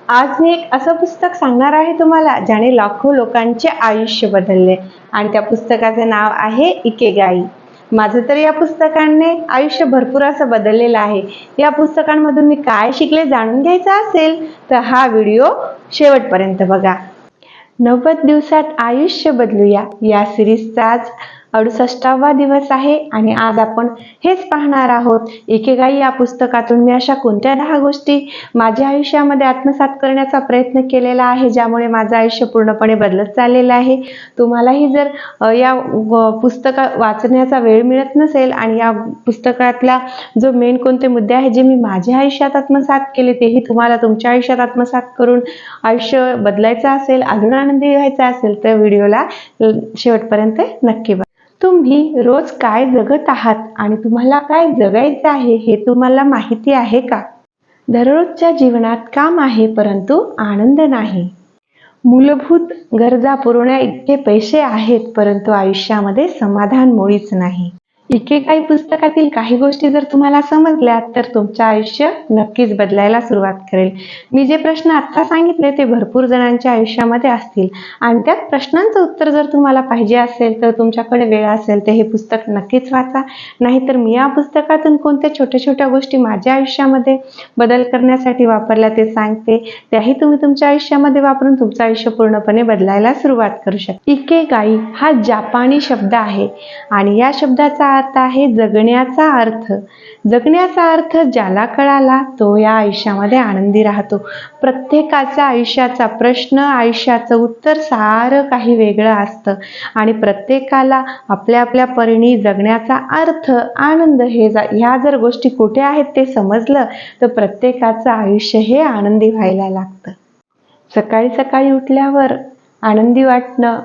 आज मी एक असं पुस्तक सांगणार आहे तुम्हाला ज्याने लाखो लोकांचे आयुष्य बदलले आणि त्या पुस्तकाचे नाव आहे इकेगाई. माझं तर या पुस्तकाने आयुष्य भरपूर असं बदललेलं आहे. या पुस्तकांमधून मी काय शिकले जाणून घ्यायचं असेल तर हा व्हिडिओ शेवटपर्यंत बघा. 90 दिवसात आयुष्य बदलूया या सिरीजचा आज 68वा दिवस आहे आणि आज आपण हेच पाहणार आहोत. इकेगाई या पुस्तकातून मी अशा कोणत्या 10 गोष्टी माझ्या आयुष्यामध्ये आत्मसात करण्याचा प्रयत्न केलेला आहे ज्यामुळे माझं आयुष्य पूर्णपणे बदलत चाललेलं आहे. तुम्हालाही जर या पुस्तक वाचण्याचा वेळ मिळत नसेल आणि या पुस्तकातला जो मेन कोणते मुद्दे आहेत जे मी माझ्या आयुष्यात आत्मसात केले तेही तुम्हाला तुमच्या आयुष्यात आत्मसात करून आयुष्य बदलायचं असेल, अजून आनंदी व्हायचं असेल तर व्हिडिओला शेवटपर्यंत नक्की बघा. तुम्ही रोज काय जगत आहात आणि तुम्हाला काय जगायचं आहे हे तुम्हाला माहिती आहे का? दररोजच्या जीवनात काम आहे परंतु आनंद नाही. मूलभूत गरजा पुरवण्या इतके पैसे आहेत परंतु आयुष्यामध्ये समाधान मुळीच नाही. इकेगाई पुस्तकातील काही गोष्टी जर तुम्हाला समजल्या तर तुमचं आयुष्य नक्कीच बदलायला सुरुवात करेल. मी जे प्रश्न आता सांगितले ते भरपूर जणांच्या आयुष्यामध्ये असतील आणि त्या प्रश्नांचं उत्तर जर तुम्हाला पाहिजे असेल तर तुमच्याकडे वेळ असेल तर हे पुस्तक नक्कीच वाचा. नाहीतर मी या पुस्तकातून कोणत्या छोट्या छोट्या गोष्टी माझ्या आयुष्यामध्ये बदल करण्यासाठी वापरल्या ते सांगते. त्याही तुम्ही तुमच्या आयुष्यामध्ये वापरून तुमचं आयुष्य पूर्णपणे बदलायला सुरुवात करू शकता. इकेगाई हा जापानी शब्द आहे आणि या शब्दाचा अर्थ आहे जगण्याचा अर्थ. जगण्याचा अर्थ ज्याला कळाला तो या आयुष्यामध्ये आनंदी राहतो. प्रत्येकाचा आयुष्याचा प्रश्न, आयुष्याचं उत्तर सारं काही वेगळं असतं आणि प्रत्येकाला आपल्या आपल्या परीने जगण्याचा अर्थ, आनंद ह्या जर गोष्टी कुठे आहेत ते समजलं तर प्रत्येकाचं आयुष्य हे आनंदी व्हायला लागतं. सकाळी सकाळी उठल्यावर आनंदी वाटणं,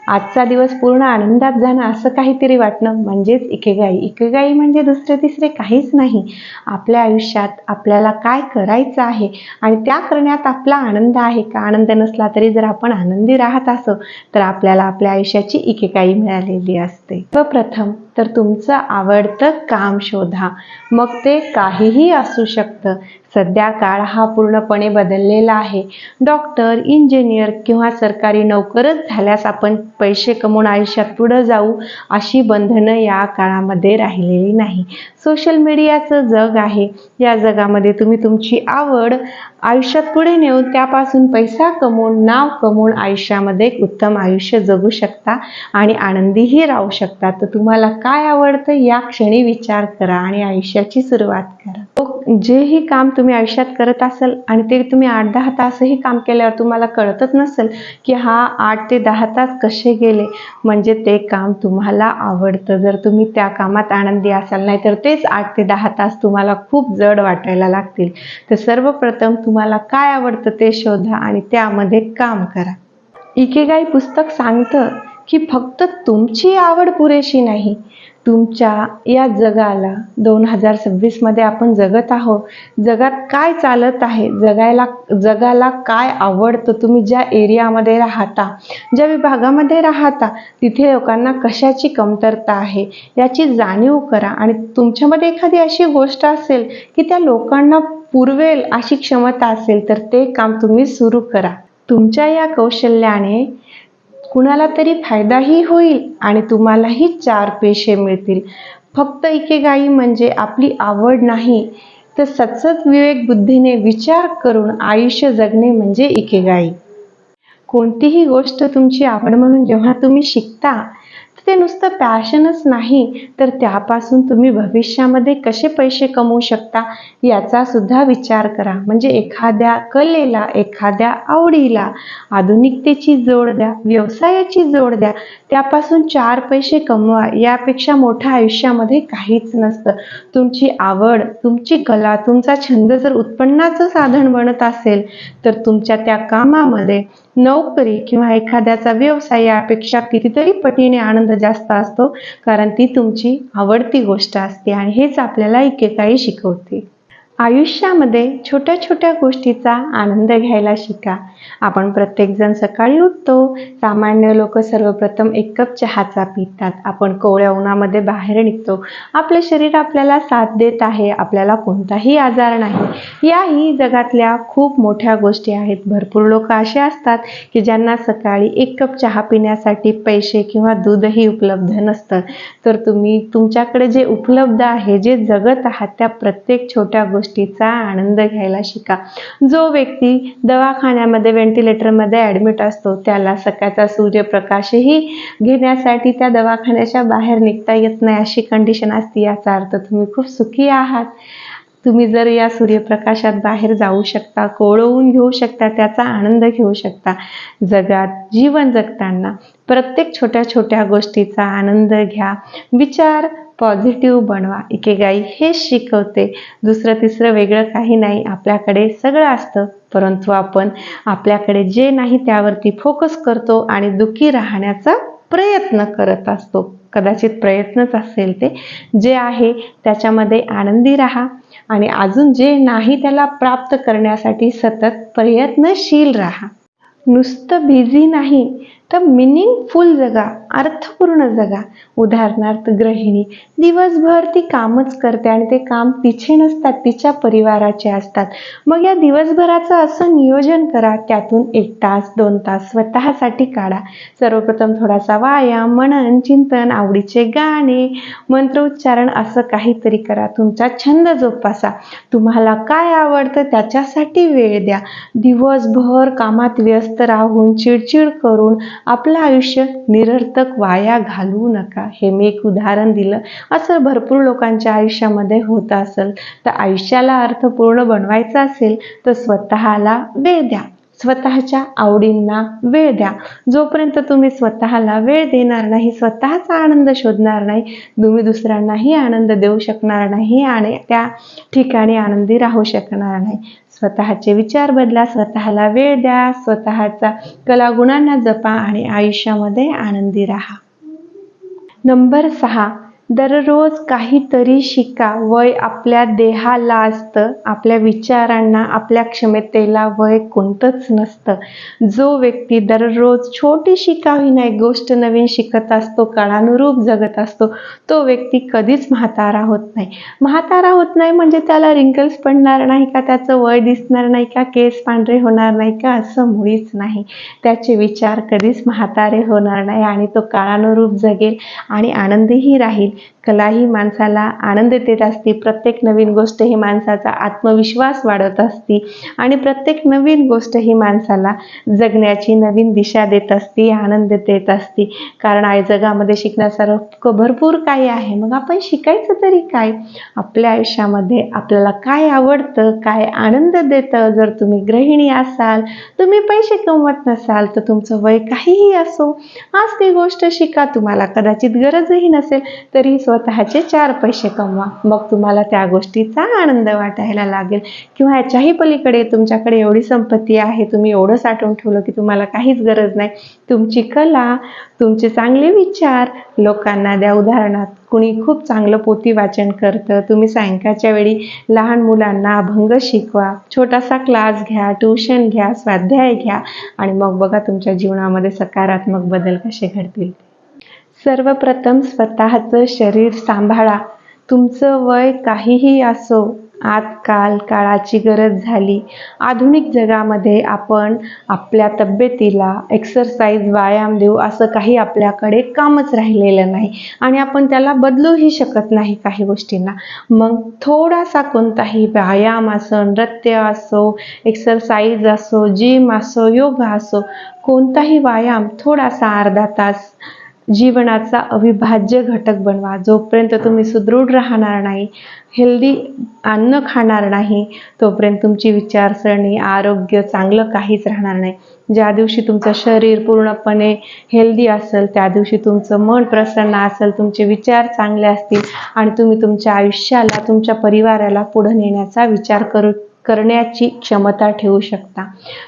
आजचा दिवस पूर्ण आनंदात जाणं असं काहीतरी वाटणं म्हणजेच इकेगाई. इकेगाई म्हणजे दुसरे तिसरे काहीच नाही. आपल्या आयुष्यात आपल्याला काय करायचं आहे आणि त्या करण्यात आपला आनंद आहे का? आनंद नसला तरी जर आपण आनंदी राहत असो तर आपल्याला आपल्या आयुष्याची इकेगाई मिळालेली असते. सर्वप्रथम तर तुमचं आवडतं काम शोधा. मग ते काहीही असू शकतं. सध्या काळ हा पूर्णपणे बदललेला आहे. डॉक्टर, इंजिनियर किंवा सरकारी नोकरच झाल्यास आपण पैसे कमवून आयुष्यात पुढे जाऊ अशी बंधनं या काळामध्ये राहिलेली नाही. सोशल मीडियाचं जग आहे. या जगामध्ये तुम्ही तुमची आवड आयुष्यात पुढे नेऊन त्यापासून पैसा कमवून, नाव कमवून आयुष्यामध्ये एक उत्तम आयुष्य जगू शकता आणि आनंदीही राहू शकता. तर तुम्हाला काय आवडतं या क्षणी विचार करा आणि आयुष्याची सुरुवात करा. जेही काम तुम्ही आयुष्यात करत असाल आणि ते तुम्ही 8-10 तासही काम केल्यावर तुम्हाला कळतच नसेल की हा 8 ते 10 तास कसे गेले म्हणजे ते काम तुम्हाला आवडतं. जर तुम्ही त्या कामात आनंदी असाल, नाहीतर तेच 8 ते 10 तास तुम्हाला खूप जड वाटायला लागतील. तर सर्वप्रथम तुम्हाला काय आवडतं ते शोधा आणि त्यामध्ये काम करा. इकेगाई पुस्तक सांगतं की फक्त तुमची आवड पुरेशी नाही. तुमच्या या जगाला 2026 मध्ये आपण जगत आहोत. जगात काय चालत आहे, जगाला काय आवडतं, तुम्ही ज्या एरियामध्ये राहता, ज्या विभागामध्ये राहता तिथे लोकांना कशाची कमतरता आहे याची जाणीव करा आणि तुमच्यामध्ये एखादी अशी गोष्ट असेल की त्या लोकांना पुरवेल अशी क्षमता असेल तर ते काम तुम्ही सुरू करा. तुमच्या या कौशल्याने कुणाला तरी फायदाही होईल आणि तुम्हालाही 4 पैसे मिळतील. फक्त इकेगाई म्हणजे आपली आवड नाही तर सतत विवेक बुद्धीने विचार करून आयुष्य जगणे म्हणजे इकेगाई. कोणतीही गोष्ट तुमची आवड म्हणून जेव्हा तुम्ही शिकता ते नुसतं पॅशनच नाही तर त्यापासून तुम्ही भविष्यामध्ये कसे पैसे कमवू शकता याचा सुद्धा विचार करा. म्हणजे एखाद्या कलेला, एखाद्या आवडीला आधुनिकतेची जोड द्या, व्यवसायाची जोड द्या, त्यापासून 4 पैसे कमवा. यापेक्षा मोठं आयुष्यामध्ये काहीच नसतं. तुमची आवड, तुमची कला, तुमचा छंद जर उत्पन्नाचं साधन बनत असेल तर तुमच्या त्या कामामध्ये नोकरी किंवा एखाद्याचा व्यवसाय यापेक्षा कितीतरी पटीने आनंद जास्त असतो कारण ती तुमची आवडती गोष्ट असते आणि हेच आपल्याला इकेगाई शिकवते. आयुष्यामध्ये छोट्या छोट्या गोष्टीचा आनंद घ्यायला शिका. आपण प्रत्येकजण सकाळी उठतो. सामान्य लोक सर्वप्रथम एक कप चहाचा पितात. आपण कोवळ्या उन्हामध्ये बाहेर निघतो. आपलं शरीर आपल्याला साथ देत आहे. आपल्याला कोणताही आजार नाही. याही जगातल्या खूप मोठ्या गोष्टी आहेत. भरपूर लोक असे असतात की ज्यांना सकाळी एक कप चहा पिण्यासाठी पैसे किंवा दूधही उपलब्ध नसतं. तर तुम्ही तुमच्याकडे जे उपलब्ध आहे, जे जगत आहात, त्या प्रत्येक छोट्या गोष्टीचा आनंद घ्यायला शिका. जो व्यक्ती दवाखान्यामध्ये व्हेंटिलेटरमध्ये ॲडमिट असतो, त्याला सकाळचा सूर्यप्रकाशही घेण्यासाठी त्या दवाखान्याच्या बाहेर निघता येत नाही, अशी कंडिशन असते. याचा अर्थ तुम्ही खूप सुखी आहात. तुम्ही जर या सूर्यप्रकाशात बाहेर जाऊ शकता, कोवळं ऊन घेऊ शकता, त्याचा आनंद घेऊ शकता. जगात जीवन जगताना प्रत्येक छोट्या छोट्या गोष्टीचा आनंद घ्या. विचार पॉझिटिव्ह बनवा. इकेगाई हेच शिकवते. दुसरं तिसरं वेगळं काही नाही. आपल्याकडे सगळं असतं, परंतु आपण आपल्याकडे जे नाही त्यावरती फोकस करतो आणि दुःखी राहण्याचा प्रयत्न करत असतो. कदाचित प्रयत्नच असेल ते. जे आहे त्याच्यामध्ये आनंदी राहा आणि अजून जे नाही त्याला प्राप्त करण्यासाठी सतत प्रयत्नशील राहा. नुसतं बिझी नाही तर मिनिंगफुल जगा, अर्थपूर्ण जगा. उदाहरणार्थ गृहिणी दिवसभर ती कामच करते आणि ते काम तिचे नसतात, तिच्या परिवाराचे असतात. मग या दिवसभराचं असं नियोजन करा, त्यातून 1 तास 2 तास स्वतःसाठी काढा. सर्वप्रथम थोडासा व्यायाम, मनन, चिंतन, आवडीचे गाणे, मंत्रोच्चारण असं काहीतरी करा. तुमचा छंद जोपासा. तुम्हाला काय आवडतं त्याच्यासाठी वेळ द्या. दिवसभर कामात व्यस्त राहून चिडचिड करून आपलं आयुष्य निरर्थक वाया घालवू नका. हे मी एक उदाहरण दिलं. असं भरपूर लोकांच्या आयुष्यामध्ये होत असेल. तर आयुष्याला अर्थपूर्ण बनवायचं असेल तर स्वतःला वेळ द्या. स्वतःच्या आवडींना वेळ द्या. जोपर्यंत तुम्ही स्वतःला वेळ देणार नाही, स्वतःचा आनंद शोधणार नाही, तुम्ही दुसऱ्यांनाही आनंद देऊ शकणार नाही आणि त्या ठिकाणी आनंदी राहू शकणार नाही. स्वतःचे विचार बदला, स्वतःला वेळ द्या, स्वतःचा कलागुणांना जपा आणि आयुष्यामध्ये आनंदी राहा. नंबर 6, दररोज काहीतरी शिका. वय आपल्या देहाला असतं, आपल्या विचारांना, आपल्या क्षमतेला वय कोणतंच नसतं. जो व्यक्ती दररोज छोटीशी का होईना एक गोष्ट नवीन शिकत असतो, काळानुरूप जगत असतो, तो व्यक्ती कधीच म्हातारा होत नाही. म्हातारा होत नाही म्हणजे त्याला रिंकल्स पडणार नाही का, त्याचं वय दिसणार नाही का, केस पांढरे होणार नाही का, असं मुळीच नाही. त्याचे विचार कधीच म्हातारे होणार नाही आणि तो काळानुरूप जगेल आणि आनंदीही राहील. कला ही माणसाला आनंद देत असते. प्रत्येक नवीन गोष्ट ही माणसाचा आत्मविश्वास वाढवत असते आणि प्रत्येक नवीन गोष्ट ही माणसाला जगण्याची नवीन दिशा देत असते, आनंद देत असते. कारण जगामध्ये शिकण्यासारखं भरपूर काही आहे. मग आपण शिकायचं तरी काय? आपल्या आयुष्यामध्ये आपल्याला काय आवडतं, काय आनंद देतं? जर तुम्ही गृहिणी असाल, तुम्ही पैसे कमवत नसाल, तर तुमचं वय काहीही असो, आज ती गोष्ट शिका. तुम्हाला कदाचित गरजही नसेल तरी स्वतःचे 4 पैसे कमवा. मग तुम्हाला त्या गोष्टीचा आनंद वाटायला लागेल. किंवा याच्याही पलीकडे तुमच्याकडे एवढी संपत्ती आहे, तुम्ही एवढं साठवून ठेवलं की तुम्हाला काहीच गरज नाही. तुमची कला, तुमचे चांगले विचार लोकांना द्या. उदाहरणार्थ कुणी खूप चांगलं पोथी वाचन करतं, तुम्ही सायंकाळच्या वेळी लहान मुलांना अभंग शिकवा, छोटासा क्लास घ्या, ट्युशन घ्या, स्वाध्याय घ्या आणि मग बघा तुमच्या जीवनामध्ये सकारात्मक बदल कसे घडतील. सर्वप्रथम स्वतःचं शरीर सांभाळा. तुमचं वय काहीही असो, आजकाल काळाची गरज झाली. आधुनिक जगामध्ये आपण आपल्या तब्येतीला एक्सरसाइज, व्यायाम देऊ असं काही आपल्याकडे कामच राहिलेलं नाही आणि आपण त्याला बदलूही शकत नाही काही गोष्टींना. मग थोडासा कोणताही व्यायाम असो, नृत्य असो, एक्सरसाइज असो, जिम असो, योगा असो, कोणताही व्यायाम थोडासा अर्धा तास जीवनाचा अविभाज्य घटक बनवा. जोपर्यंत तुम्ही सुदृढ राहणार नाही, हेल्दी अन्न खाणार नाही, तोपर्यंत तुमची विचारसरणी, आरोग्य चांगलं काहीच राहणार नाही. ज्या दिवशी तुमचं शरीर पूर्णपणे हेल्दी असेल, त्या दिवशी तुमचं मन प्रसन्न असेल, तुमचे विचार चांगले असतील आणि तुम्ही तुमच्या आयुष्याला, तुमच्या परिवाराला पुढे नेण्याचा विचार करण्याची क्षमता ठेवू शकता.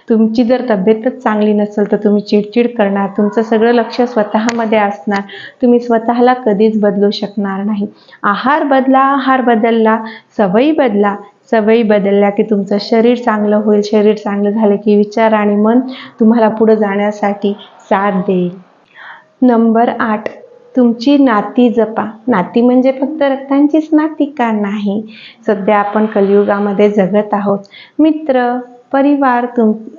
तुमची जर तब्येतच चांगली नसेल तर तुम्ही चिडचिड करणार, तुमचं सगळं लक्ष स्वतःमध्ये असणार, तुम्ही स्वतःला कधीच बदलू शकणार नाही. आहार बदला, आहार बदलला, सवयी बदला, सवयी बदलल्या की तुमचं शरीर चांगलं होईल. शरीर चांगलं झालं की विचार आणि मन तुम्हाला पुढे जाण्यासाठी साथ देईल. नंबर 8, तुमची नाती जपा. नाती म्हणजे फक्त रक्तांचीच नाती का? नाही. सध्या आपण कलियुगामध्ये जगत आहोत. मित्र, परिवार,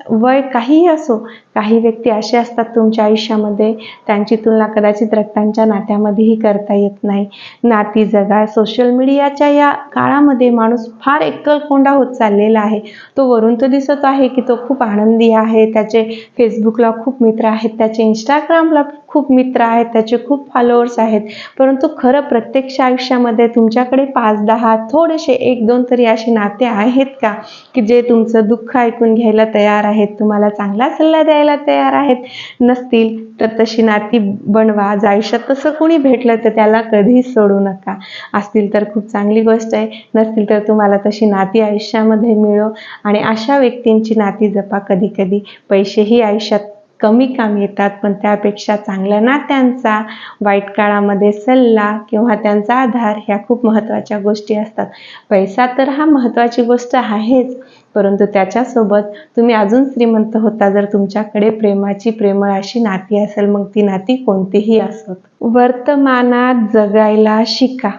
वय काहीही असो, काही व्यक्ती असे असतात तुमच्या आयुष्यामध्ये, त्यांची तुलना कदाचित रक्तांच्या नात्यामध्येही करता येत नाही. नाती जगा. सोशल मीडियाच्या या काळामध्ये माणूस फार एकलकोंडा होत चाललेला आहे. तो वरून तर दिसत आहे की तो खूप आनंदी आहे, त्याचे फेसबुकला खूप मित्र आहेत, त्याचे इंस्टाग्रामला खूप मित्र आहेत, त्याचे खूप फॉलोअर्स आहेत, परंतु खरं प्रत्यक्ष आयुष्यामध्ये तुमच्याकडे 5-10 थोडेसे 1-2 तरी असे नाते आहेत का की जे तुमचं दुःख ऐकून घ्यायला तयार आहेत, तुम्हाला चांगला सल्ला द्यायला तयार आहेत? नसतील तर तशी नाती बनवा. आयुष्यात तसं कोणी भेटलं तर त्याला कधीच सोडू नका. असतील तर खूप चांगली गोष्ट आहे, नसतील तर तुम्हाला तशी नाती आयुष्यामध्ये मिळो आणि अशा व्यक्तींची नाती जपा. कधी कधी पैसेही आयुष्यात कमी काम येतात, पण त्यापेक्षा चांगल्या नात्यांचा, वाईट काळामध्ये सल्ला किंवा त्यांचा आधार ह्या खूप महत्त्वाच्या गोष्टी असतात. पैसा तर हा महत्त्वाची गोष्ट आहेच, परंतु त्याच्यासोबत तुम्ही अजून श्रीमंत होता जर तुमच्याकडे प्रेमळ अशी नाती असेल, मग ती नाती कोणतीही असोत. वर्तमानात जगायला शिका.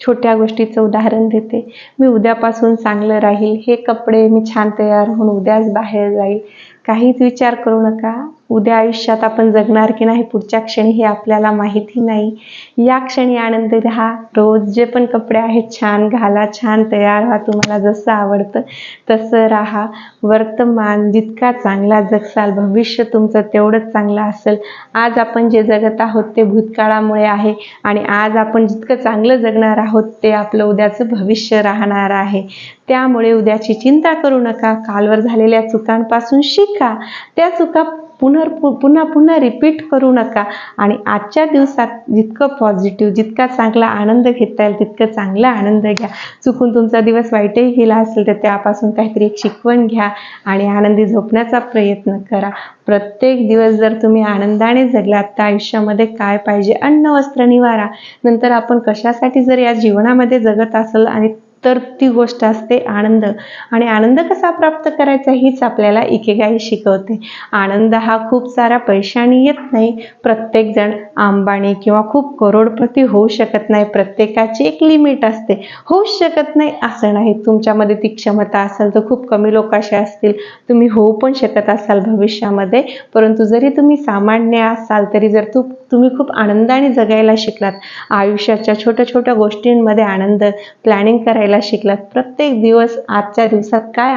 छोट्या गोष्टीचं उदाहरण देते. मी उद्यापासून चांगलं राहील, हे कपडे मी छान तयार होऊन उद्याच बाहेर जाईल, काहीच विचार करू नका. उद्या आयुष्यात आपण जगणार की नाही पुढच्या क्षणी हे आपल्याला माहिती नाही. या क्षणी आनंदी राहा. रोज जे पण कपडे आहेत छान घाला, छान तयार व्हा, तुम्हाला जसं आवडतं तसं राहा. वर्तमान जितका चांगला जगसाल, भविष्य तुमचं तेवढंच चांगलं असेल. आज आपण जे जगत आहोत ते भूतकाळामुळे आहे आणि आज आपण जितकं चांगलं जगणार आहोत ते आपलं उद्याचं भविष्य राहणार आहे. त्यामुळे उद्याची चिंता करू नका. कालवर झालेल्या चुकांपासून शिका. त्या चुका पुन्हा रिपीट करू नका आणि आजच्या दिवसात जितकं पॉझिटिव्ह, जितका चांगला आनंद घेता येईल तितकं चांगला आनंद घ्या. चुकून तुमचा दिवस वाईटही गेला असेल तर त्यापासून काहीतरी एक शिकवण घ्या आणि आनंदी झोपण्याचा प्रयत्न करा. प्रत्येक दिवस जर तुम्ही आनंदाने जगलात तर आयुष्यामध्ये काय पाहिजे? अन्न, वस्त्र, निवारा. नंतर आपण कशासाठी जर या जीवनामध्ये जगत असेल आणि तर ती गोष्ट असते आनंद. आणि आनंद कसा प्राप्त करायचा हीच आपल्याला इकेगाई शिकवते. आनंद हा खूप सारा पैशाने येत नाही. प्रत्येक जण अंबानी किंवा खूप करोडपती होऊ शकत नाही. प्रत्येकाची एक लिमिट असते. होऊच शकत नाही असं नाही. तुमच्यामध्ये ती क्षमता असेल तर खूप कमी लोक असे असतील, तुम्ही होऊ पण शकत असाल भविष्यामध्ये. परंतु जरी तुम्ही सामान्य असाल तरी जर तुम्ही खूप आनंदाने जगायला शिकलात, आयुष्याच्या छोट्या छोट्या गोष्टींमध्ये आनंद प्लॅनिंग करायला शिकलात, प्रत्येक दिवस आजच्या दिवसात काय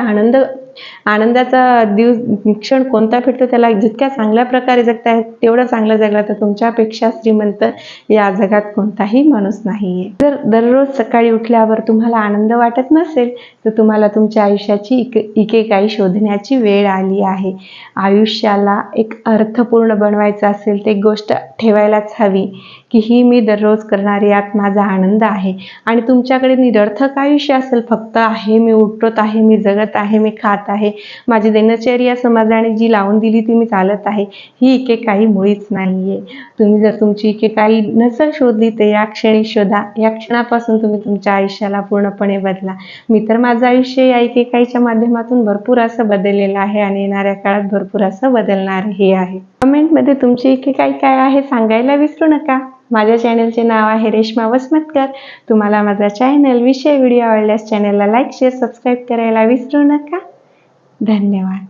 आनंदाचा क्षण कोणता भेटतो त्याला जितक्या चांगल्या प्रकारे जगताय तेवढं चांगलं जगला तर तुमच्यापेक्षा श्रीमंत या जगात कोणताही माणूस नाहीये. जर दररोज सकाळी उठल्यावर तुम्हाला आनंद वाटत नसेल तर तुम्हाला तुमच्या आयुष्याची इकेगाई शोधण्याची वेळ आली आहे. आयुष्याला एक अर्थपूर्ण बनवायचं असेल तर एक गोष्ट ठेवायलाच हवी की ही मी दररोज करणारी, यात माझा आनंद आहे. आणि तुमच्याकडे निरर्थक आयुष्य असेल, फक्त आहे, मी उठत आहे, मी जगत आहे, मी खात आहे, माझी दिनचर्या समाजाने जी लावून दिली ती मी चालत आहे, ही इकेगाई मुळीच नाहीये. तुम्ही जर तुमची इकेगाई नसेल शोधली तर या क्षणी शोधा. या क्षणापासून तुम्ही तुमच्या आयुष्याला पूर्णपणे बदला. मी तर माझं आयुष्य या इकेगाईच्या माध्यमातून भरपूर असं बदललेलं आहे आणि येणाऱ्या काळात भरपूर असं बदलणारही आहे. कमेंटमध्ये तुमची इकेगाई काय आहे सांगायला विसरू नका. माझ्या चॅनलचे नाव आहे रेश्मा वसमतकर. तुम्हाला माझा चॅनल व्हिडिओ आवडल्यास चॅनलला लाईक, शेअर, सबस्क्राईब करायला विसरू नका. धन्यवाद.